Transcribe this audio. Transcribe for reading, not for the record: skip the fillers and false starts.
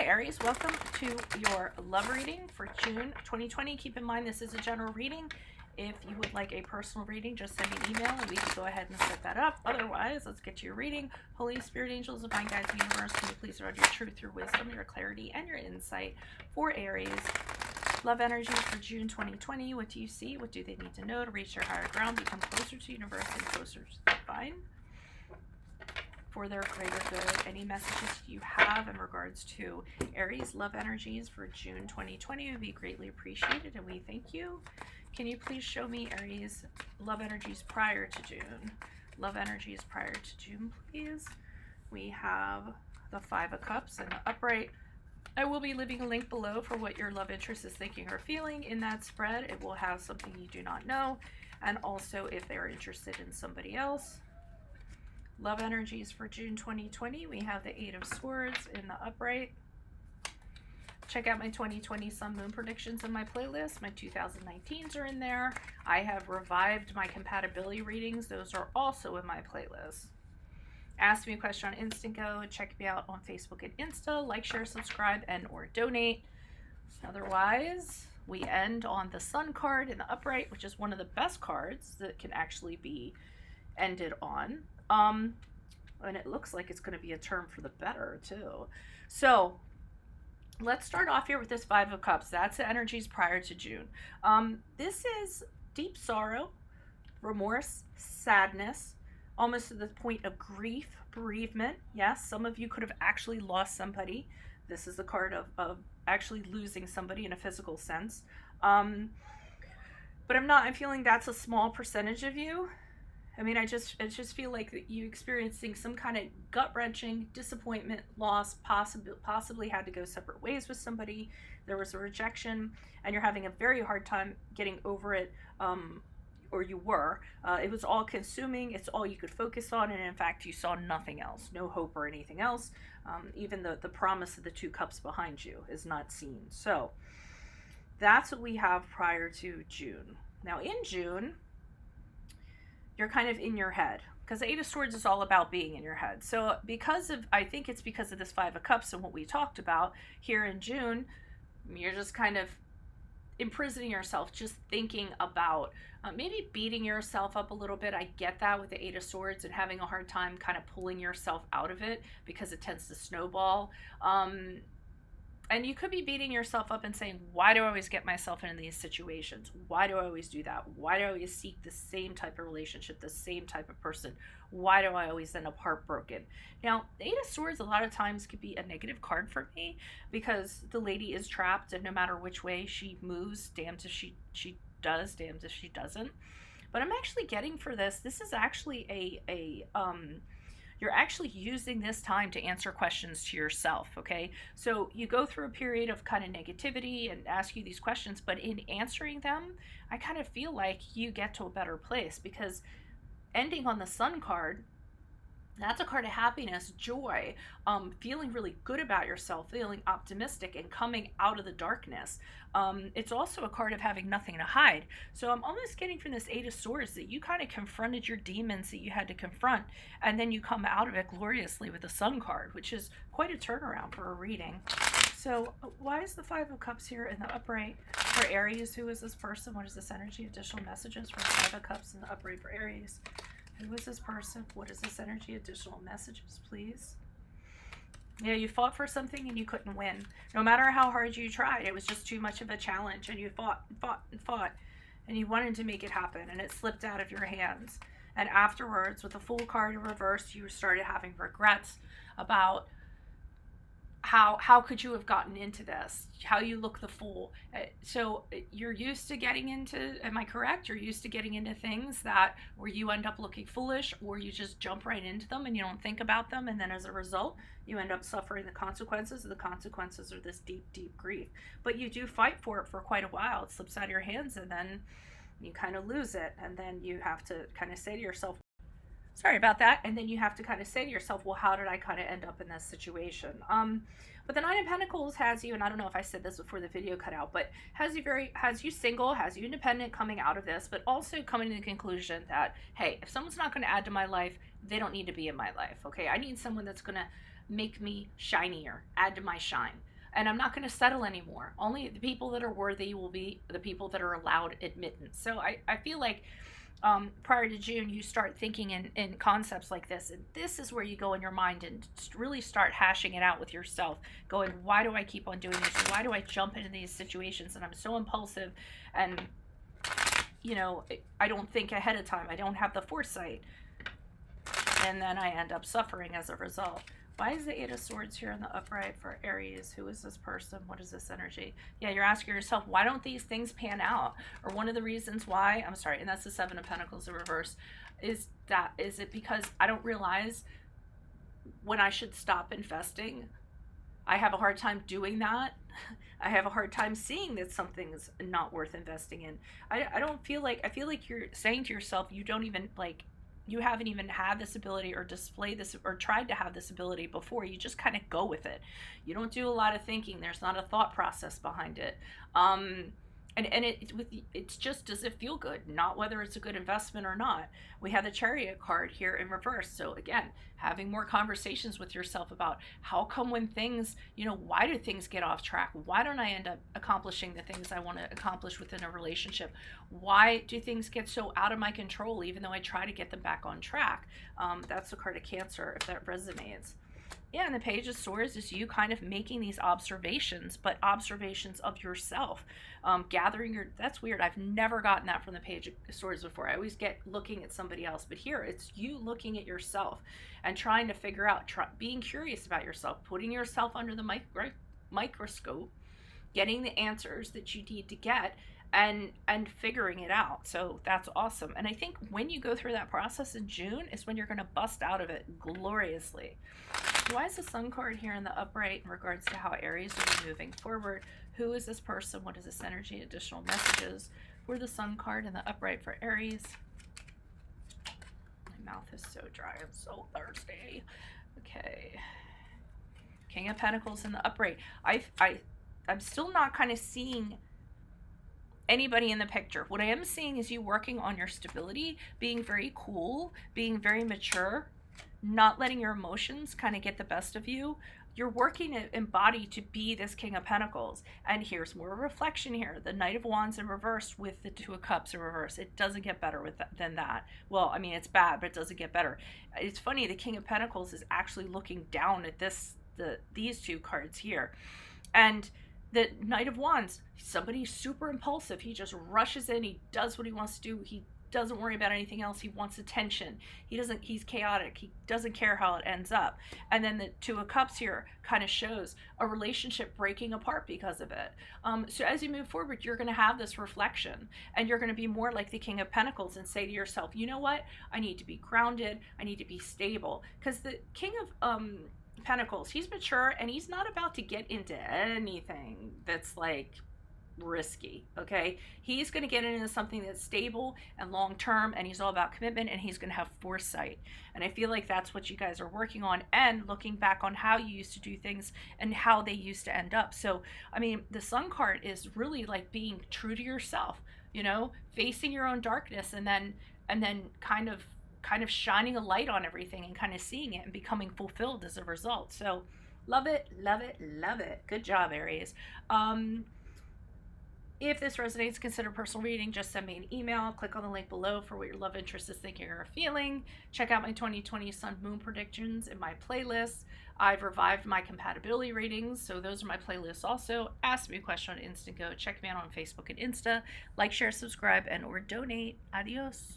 Hi Aries, welcome to your love reading for June 2020. Keep in mind this is a general reading. If you would like a personal reading, just send me an email and we can go ahead and set that up. Otherwise, let's get to your reading. Holy Spirit, angels, divine guides, universe, can you please provide your truth, your wisdom, your clarity, and your insight for Aries. Love energies for June 2020. What do you see? What do they need to know to reach their higher ground, become closer to universe and closer to the divine? For their greater good. Any messages you have in regards to Aries love energies for June 2020 would be greatly appreciated, and we thank you. Can you please show me Aries love energies prior to June? Love energies prior to June, please. We have the Five of Cups and the upright. I will be leaving a link below for what your love interest is thinking or feeling in that spread. It will have something you do not know, and also if they're interested in somebody else. Love energies for June 2020. We have the Eight of Swords in the upright. Check out my 2020 Sun Moon predictions in my playlist. My 2019s are in there. I have revived my compatibility readings. Those are also in my playlist. Ask me a question on Instant Go. Check me out on Facebook and Insta. Like, share, subscribe, and or donate. Otherwise, we end on the Sun card in the upright, which is one of the best cards that can actually be ended on. And it looks like it's going to be a term for the better too. So let's start off here with this Five of Cups. That's the energies prior to June. This is deep sorrow, remorse, sadness, almost to the point of grief, bereavement. Yes, some of you could have actually lost somebody. This is the card of actually losing somebody in a physical sense. But I'm feeling that's a small percentage of you. I mean, I just feel like that you experiencing some kind of gut-wrenching disappointment, loss, possibly had to go separate ways with somebody. There was a rejection, and you're having a very hard time getting over it, or you were. It was all consuming. It's all you could focus on, and in fact, you saw nothing else, no hope or anything else. Even the promise of the Two Cups behind you is not seen. So that's what we have prior to June. Now in June, you're kind of in your head, because the Eight of Swords is all about being in your head. So I think it's because of this Five of Cups and what we talked about here in June, you're just kind of imprisoning yourself, just thinking about maybe beating yourself up a little bit. I get that with the Eight of Swords and having a hard time kind of pulling yourself out of it because it tends to snowball. And you could be beating yourself up and saying, why do I always get myself into these situations? Why do I always do that? Why do I always seek the same type of relationship, the same type of person? Why do I always end up heartbroken? Now, the Eight of Swords a lot of times could be a negative card for me because the lady is trapped, and no matter which way she moves, damned if she does, damned if she doesn't. But I'm actually getting for this is actually you're actually using this time to answer questions to yourself, okay? So you go through a period of kind of negativity and ask you these questions, but in answering them, I kind of feel like you get to a better place, because ending on the Sun card, that's a card of happiness, joy, feeling really good about yourself, feeling optimistic and coming out of the darkness. It's also a card of having nothing to hide. So I'm almost getting from this Eight of Swords that you kind of confronted your demons that you had to confront, and then you come out of it gloriously with the Sun card, which is quite a turnaround for a reading. So why is the Five of Cups here in the upright for Aries? Who is this person? What is this energy? Additional messages for the Five of Cups in the upright for Aries. Who is this person? What is this energy? Additional messages, please. Yeah, you fought for something and you couldn't win. No matter how hard you tried, it was just too much of a challenge, and you fought and fought and fought, and you wanted to make it happen, and it slipped out of your hands. And afterwards, with the Fool card in reverse, you started having regrets about how could you have gotten into this, how you look the fool. So you're used to getting into, am I correct? You're used to getting into things that where you end up looking foolish, or you just jump right into them and you don't think about them, and then as a result you end up suffering the consequences. The consequences are this deep grief, but you do fight for it for quite a while. It slips out of your hands, and then you kind of lose it, and then you have to kind of say to yourself, sorry about that. And then you have to kind of say to yourself, well, how did I kind of end up in this situation? But the Nine of Pentacles has you, and I don't know if I said this before the video cut out, but has you single, has you independent coming out of this, but also coming to the conclusion that, hey, if someone's not going to add to my life, they don't need to be in my life. Okay, I need someone that's going to make me shinier, add to my shine. and I'm not going to settle anymore. Only the people that are worthy will be the people that are allowed admittance. So I feel like prior to June, you start thinking in concepts like this, and this is where you go in your mind and really start hashing it out with yourself, going, why do I keep on doing this? Why do I jump into these situations? And I'm so impulsive, and I don't think ahead of time. I don't have the foresight, and then I end up suffering as a result. Why is the Eight of Swords here in the upright for Aries? Who is this person? What is this energy? Yeah, you're asking yourself, why don't these things pan out? Or one of the reasons why, I'm sorry, and that's the Seven of Pentacles in reverse, is it because I don't realize when I should stop investing? I have a hard time doing that. I have a hard time seeing that something's not worth investing in. I feel like you're saying to yourself, you haven't even had this ability or display this or tried to have this ability before. You just kind of go with it. You don't do a lot of thinking. There's not a thought process behind it. It's just, does it feel good? Not whether it's a good investment or not. We have the Chariot card here in reverse. So again, having more conversations with yourself about how come when things, why do things get off track? Why don't I end up accomplishing the things I want to accomplish within a relationship? Why do things get so out of my control even though I try to get them back on track? That's the card of Cancer, if that resonates. Yeah, and the Page of Swords is you kind of making these observations, but observations of yourself. That's weird. I've never gotten that from the Page of Swords before. I always get looking at somebody else, but here it's you looking at yourself and trying to figure out, being curious about yourself, putting yourself under the microscope, getting the answers that you need to get, and figuring it out. So that's awesome. And I think when you go through that process in June is when you're going to bust out of it gloriously. Why is the Sun card here in the upright in regards to how Aries will be moving forward? Who is this person? What is this energy? Additional messages for the Sun card in the upright for Aries. My mouth is so dry. I'm so thirsty. Okay. King of Pentacles in the upright. I'm still not kind of seeing anybody in the picture. What I am seeing is you working on your stability, being very cool, being very mature, not letting your emotions kind of get the best of you. You're working to embody to be this King of Pentacles. And here's more reflection here. The Knight of Wands in reverse with the Two of Cups in reverse. It doesn't get better than that. Well, I mean, it's bad, but it doesn't get better. It's funny, the King of Pentacles is actually looking down at these two cards here. And the Knight of Wands, somebody super impulsive. He just rushes in. He does what he wants to do. He doesn't worry about anything else. He wants attention. He's chaotic. He doesn't care how it ends up. And then the Two of Cups here kind of shows a relationship breaking apart because of it. So as you move forward, you're going to have this reflection, and you're going to be more like the King of Pentacles and say to yourself, you know what? I need to be grounded. I need to be stable. Because the King of Pentacles, he's mature, and he's not about to get into anything that's like risky. Okay, he's going to get into something that's stable and long term, and he's all about commitment, and he's going to have foresight. And I feel like that's what you guys are working on, and looking back on how you used to do things and how they used to end up. So I mean, the Sun card is really like being true to yourself, facing your own darkness, and then kind of shining a light on everything and kind of seeing it and becoming fulfilled as a result. So love it, love it, love it. Good job, Aries. If this resonates, consider personal reading. Just send me an email. Click on the link below for what your love interest is thinking or feeling. Check out my 2020 Sun Moon predictions in my playlist. I've revived my compatibility ratings, so those are my playlists also. Ask me a question on Instant Go. Check me out on Facebook and Insta. Like, share, subscribe, and or donate. Adios.